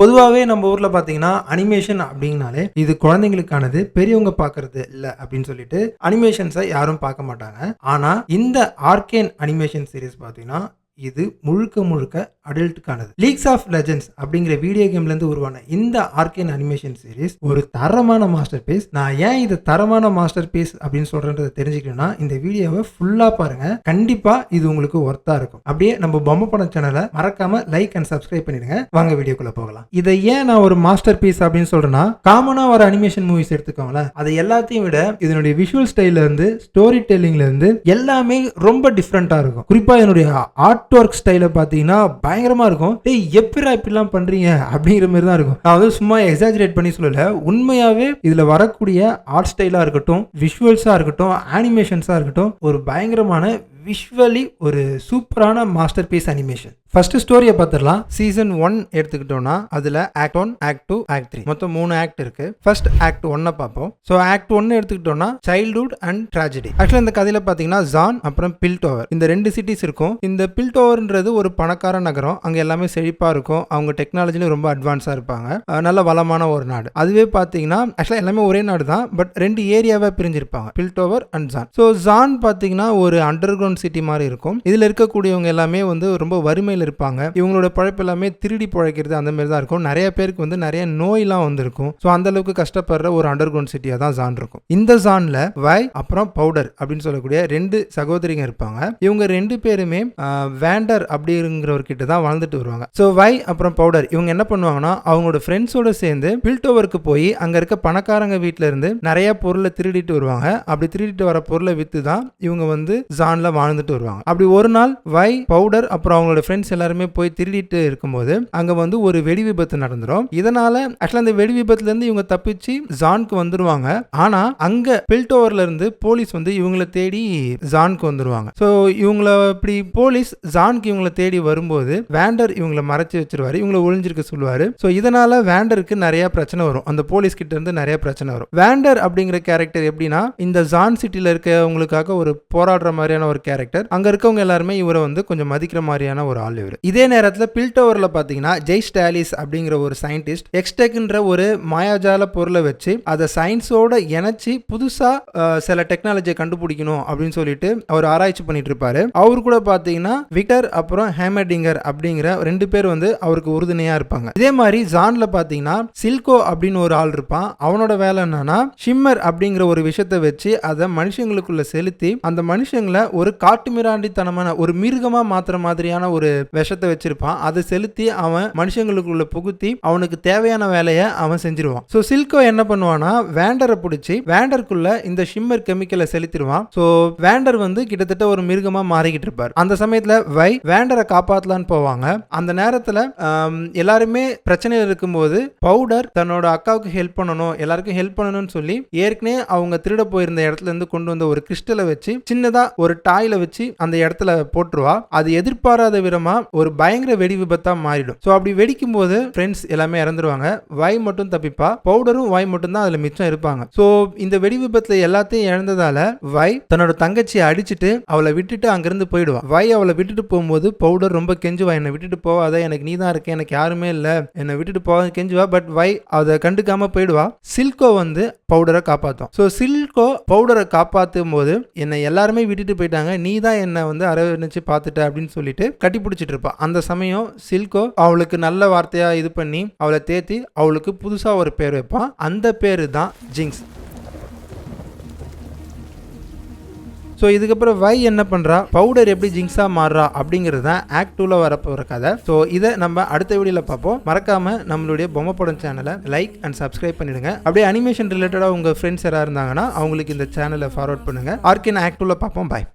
பொதுவாகவே நம்ம ஊர்ல பாத்தீங்கன்னா அனிமேஷன் அப்படிங்கனாலே இது குழந்தைங்களுக்கானது, பெரியவங்க பாக்குறது இல்ல அப்படின்னு சொல்லிட்டு அனிமேஷன்ஸை யாரும் பார்க்க மாட்டாங்க. ஆனா இந்த ஆர்கேன் அனிமேஷன் சீரிஸ் பாத்தீங்கன்னா இது முழுக்க முழுக்க அடல்ட்டுக்கானது. லீக்ஸ் ஆஃப் லெஜெண்ட்ஸ் அப்படிங்கிற வீடியோ கேம்ல இருந்து உருவான இந்த ஆர்கேன் அனிமேஷன் சீரிஸ் ஒரு தரமான மாஸ்டர் பீஸ். நான் ஏன் இது தரமான மாஸ்டர் பீஸ் அப்படின்னு சொல்றேன்றதை தெரிஞ்சுக்கணும்னா இந்த வீடியோவை ஃபுல்லா பாருங்க. கண்டிப்பா இது உங்களுக்கு ஒர்த்தா இருக்கும். அப்படியே நம்ம பொம்மை படம் சேனலை மறக்காம லைக் அண்ட் சப்ஸ்கிரைப் பண்ணிடுங்க. வாங்க வீடியோக்குள்ள போகலாம். இதை ஏன் நான் ஒரு மாஸ்டர் பீஸ் அப்படின்னு சொல்றேன்னா, காமனா ஒரு அனிமேஷன் மூவிஸ் எடுத்துக்கோங்களேன், அது எல்லாத்தையும் விட இதனுடைய விஷுவல் ஸ்டைல்ல இருந்து ஸ்டோரி டெல்லிங்ல இருந்து எல்லாமே ரொம்ப டிஃப்ரெண்டா இருக்கும். குறிப்பா என்னுடைய ஆர்ட் ஒர்க் ஸ்டைல பாத்தீங்கன்னா பயங்கரமா இருக்கும். டேய் எப்படிடா இப்படிலாம் பண்றீங்க அப்படிங்கிற மாதிரி தான் இருக்கும். நான் வந்து சும்மா எக்ஸாஜரேட் பண்ணி சொல்லல, உண்மையாவே இதுல வரக்கூடிய ஆர்ட் ஸ்டைலா இருக்கட்டும், விஷுவல்ஸா இருக்கட்டும், அனிமேஷன்ஸா இருக்கட்டும், ஒரு பயங்கரமான விஷுவலி ஒரு சூப்பரான மாஸ்டர் பீஸ் அனிமேஷன். ஃபர்ஸ்ட் ஸ்டோரியை பார்த்துடலாம். சீசன் 1 எடுத்துக்கிட்டோம்னா அதுல ஆக்ட் 1, ஆக்ட் 2, ஆக்ட் 3 மொத்தம் 3 ஆக்ட் இருக்கு. ஃபர்ஸ்ட் ஆக்ட் 1 பார்ப்போம். ஸோ ஆக்ட் 1 எடுத்துக்கிட்டோம்னா சைல்ட்ஹுட் அண்ட் ட்ராஜடி. ஆக்சுவலா இந்த கதையில பாத்தீங்கன்னா ஜான் அப்புறம் பில்டோவர் இந்த 2 சிட்டிஸ் இருக்கும். இந்த பில்டோவர்ன்றது ஒரு பணக்கார நகரம். அங்க எல்லாமே செழிப்பா இருக்கும். அவங்க டெக்னாலஜிலும் ரொம்ப அட்வான்ஸா இருப்பாங்க. நல்ல வளமான ஒரு நாடு. அதுவே பாத்தீங்கன்னா ஆக்சுவலா எல்லாமே ஒரே நாடு தான், பட் 2 ஏரியாவா பிரிஞ்சிருப்பாங்க, பில்டோவர் அண்ட் ஜான். ஸோ ஜான் பாத்தீங்கன்னா ஒரு அண்டர் கிரவுண்ட் சிட்டி மாதிரி இருக்கும். இதுல இருக்கக்கூடியவங்க எல்லாமே வந்து ரொம்ப வறுமையில் இருப்பாங்க. இவங்களோட பழைப்பு எல்லாமே திருடி பழைக்கிறது அந்த மாதிரி தான் இருக்கும். நிறைய பேருக்கு வந்து நிறைய நோயெல்லாம் வந்திருக்கும். ஸோ அந்த அளவுக்கு கஷ்டப்படுற ஒரு அண்டர் கிரவுண்ட் சிட்டியா தான் ஜான் இருக்கும். இந்த ஜான்ல வை அப்புறம் பவுடர் அப்படின்னு சொல்லக்கூடிய 2 சகோதரிங்க இருப்பாங்க. இவங்க 2 பேருமே வேண்டர் அப்படிங்கிறவர்கிட்ட தான் வாழ்ந்துட்டு வருவாங்க. ஸோ வை அப்புறம் பவுடர் இவங்க என்ன பண்ணுவாங்கன்னா அவங்களோட ஃப்ரெண்ட்ஸோட சேர்ந்து பில்டோவருக்கு போய் அங்க இருக்க பணக்காரங்க வீட்டுல இருந்து நிறைய பொருளை திருடிட்டு வருவாங்க. அப்படி திருடிட்டு வர பொருளை வித்து தான் இவங்க வந்து ஜான்ல வாழ்ந்துட்டு வருவாங்க. அப்படி ஒரு நாள் வை பவுடர் அப்புறம் அவங்களோட ஃப்ரெண்ட்ஸ் எல்லாருமே போய் திருடிட்டு இருக்கும்போது அங்க வந்து ஒரு வெடி விபத்து நடந்துரும். இதனால ஆக்சுவலா அந்த வெடி விபத்துல இருந்து இவங்க தப்பிச்சு ஜானுக்கு வந்துருவாங்க. ஆனா அங்க பில்டோவர்ல இருந்து போலீஸ் வந்து இவங்களை தேடி ஜானுக்கு வந்துருவாங்க. சோ இவங்களை இப்படி போலீஸ் ஜானுக்கு இவங்களை தேடி வரும்போது வேண்டர் இவங்களை மறைச்சு வச்சிருவாரு, இவங்களை ஒளிஞ்சிருக்க சொல்லுவாரு. சோ இதனால வேண்டருக்கு நிறைய பிரச்சனை வரும். அந்த போலீஸ் கிட்ட இருந்து நிறைய பிரச்சனை வரும். வேண்டர் அப்படிங்கிற கேரக்டர் எப்படின்னா இந்த ஜான் சிட்டில இருக்கவங்களுக்காக ஒரு போராடுற மாதிரியான ஒரு கேரக்டர். அங்க இருக்கவங்க எல்லாருமே இவரை வந்து கொஞ்சம் மதிக்கிற மாதிரியான ஒரு ஆள் இவர். இதே நேரத்தில் பில்டோவர்ல பாத்தீங்கன்னா ஜெய் ஸ்டாலிஸ் அப்படிங்கிற ஒரு சயின்டிஸ்ட் எக்ஸ்டெக்ன்ற ஒரு மாயாஜால பொருளை வச்சு அதை சயின்ஸோட இணைச்சு புதுசா சில டெக்னாலஜியை கண்டுபிடிக்கணும் அப்படின்னு சொல்லிட்டு அவர் ஆராய்ச்சி பண்ணிட்டு இருப்பாரு. அவரு கூட பாத்தீங்கன்னா விக்டர் அப்புறம் ஹேமர்டிங்கர் அப்படிங்கிற 2 பேர் வந்து அவருக்கு உறுதுணையா இருப்பாங்க. இதே மாதிரி ஜான்ல பாத்தீங்கன்னா சில்கோ அப்படின்னு ஒரு ஆள் இருப்பான். அவனோட வேலை என்னன்னா ஷிம்மர் அப்படிங்கிற ஒரு விஷயத்தை வச்சு அதை மனுஷங்களுக்குள்ள செலுத்தி அந்த மனுஷங்களை ஒரு காட்டுமிராண்டித்தனமான ஒரு மிருகமா மாத்திர மாதிரியான ஒரு விஷத்தை வச்சிருப்பான். அதை செலுத்தி அவன் மனுஷங்களுக்குள்ள புகுத்தி அவனுக்கு தேவையான வேலையை அவன் செஞ்சிருவான். சோ சில்கோ என்ன பண்ணுவானா வேண்டரை பிடிச்சி வேண்டருக்குள்ள இந்த ஷிம்மர் கெமிக்கலை செலுத்திடுவான். சோ வேண்டர் வந்து கிட்டத்தட்ட ஒரு மிருகமா மாறிக்கிட்டு இருப்பார். அந்த சமயத்துல வை வேண்டரை காப்பாத்தலான்னு போவாங்க. அந்த நேரத்துல எல்லாருமே பிரச்சனையில் இருக்கும்போது பவுடர் தன்னோட அக்காவுக்கு ஹெல்ப் பண்ணணும், எல்லாருக்கும் ஹெல்ப் பண்ணணும்னு சொல்லி ஏற்கனவே அவங்க திருட போயிருந்த இடத்துல இருந்து கொண்டு வந்த ஒரு கிறிஸ்டலை வச்சு சின்னதா ஒரு டாயில வச்சு அந்த இடத்துல போட்டுருவா. அது எதிர்பாராத விதமா ஒரு பயங்கர வெடி விபத்தா மாறிடும். சோ அப்படி வெடிக்கும் போது ஃப்ரெண்ட்ஸ் எல்லாமே இறந்துருவாங்க. வை மட்டும் தப்பிப்பா. பவுடரும் வை மட்டும் தான் அதுல மிச்சம் இருப்பாங்க. சோ இந்த வெடி விபத்துல எல்லாத்தையும் இழந்ததால வை தன்னோட தங்கச்சியை அடிச்சுட்டு அவளை விட்டுட்டு அங்கிருந்து போயிடுவா. வை அவளை விட்டுட்டு போகும்போது பவுடர் ரொம்ப கெஞ்சுவா, என்னை விட்டுட்டு போவாத, எனக்கு நீ தான் இருக்க, எனக்கு யாருமே இல்ல, என்னை விட்டுட்டு போவாத கெஞ்சுவா. பட் வை அதை கண்டுக்காம போயிடுவா. சில்கோ வந்து பவுடரை காப்பாத்தும். சோ சில்கோ பவுடரை காப்பாத்தும் போது என்னை எல்லாருமே விட்டுட்டு போயிட்டாங்க, நீ தான் என்னை வந்து அரவணைச்சு பார்த்துட்ட அப்படின்னு சொல்லிட்டு கட்டி பிடிச்சிட்டு இருப்பா. அந்த சமயம் சில்கோ அவளுக்கு நல்ல வார்த்தையா இது பண்ணி அவளை தேத்தி அவளுக்கு புதுசா ஒரு பேர் வைப்பான். அந்த பேரு தான் ஜிங்ஸ். ஸோ இதுக்கப்புறம் வை என்ன பண்ணுறா, பவுடர் எப்படி ஜிங்ஸா மாறுறா அப்படிங்கிறது தான் ஆக்ட் 2ல வரப்போகிற கதை. ஸோ இதை நம்ம அடுத்த வீடியோவில் பார்ப்போம். மறக்காம நம்மளுடைய பொம்மை படம் சேனலை லைக் அண்ட் சப்ஸ்கிரைப் பண்ணிடுங்க. அப்படியே அனிமேஷன் ரிலேட்டடாக உங்கள் ஃப்ரெண்ட்ஸ் யாராக இருந்தாங்கன்னா அவங்களுக்கு இந்த சேனலை ஃபார்வர்ட் பண்ணுங்க. ஆர்கேன் ஆக்ட் 2ல பார்ப்போம். பாய்.